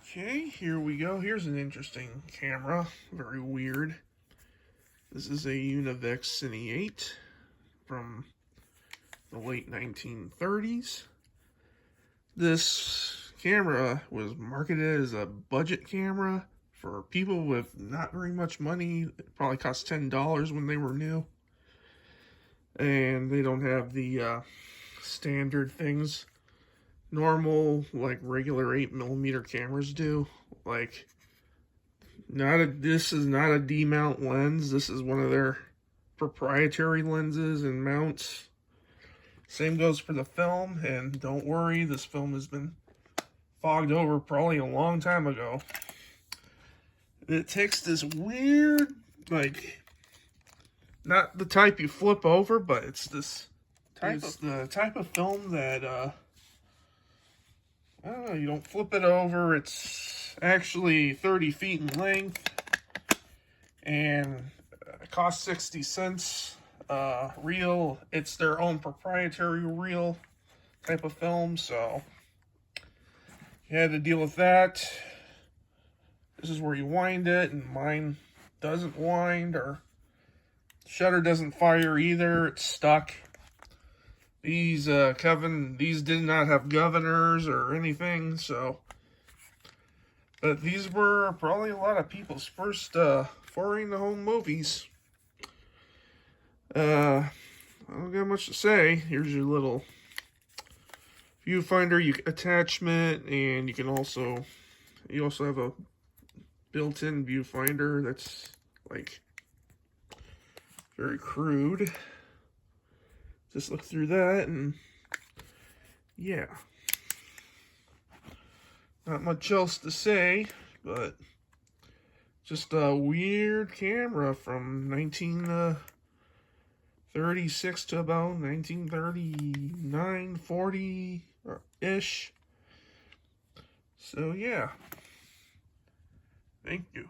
Okay, here we go. Here's an interesting camera. Very weird. This is a Univex A8 from the late 1930s. This camera was marketed as a budget camera for people with not very much money. It probably cost $10 when they were new. And they don't have the standard things normal, like regular 8mm cameras do. Like, this is not a D-mount lens. This is one of their proprietary lenses and mounts. Same goes for the film, and don't worry, this film has been fogged over probably a long time ago. It takes this weird, like, not the type you flip over, but it's this the type of film that I don't know, you don't flip it over. It's actually 30 feet in length, and it costs 60 cents. Reel, it's their own proprietary reel type of film, so you had to deal with that. This is where you wind it, and mine doesn't wind, or shutter doesn't fire either. It's stuck. These, these did not have governors or anything, so. But these were probably a lot of people's first foray into home movies. I don't got much to say. Here's your little viewfinder attachment, and you also have a built-in viewfinder that's like very crude. Just look through that, and yeah, not much else to say, but just a weird camera from 1936 to about 1939, 40-ish. So yeah, thank you.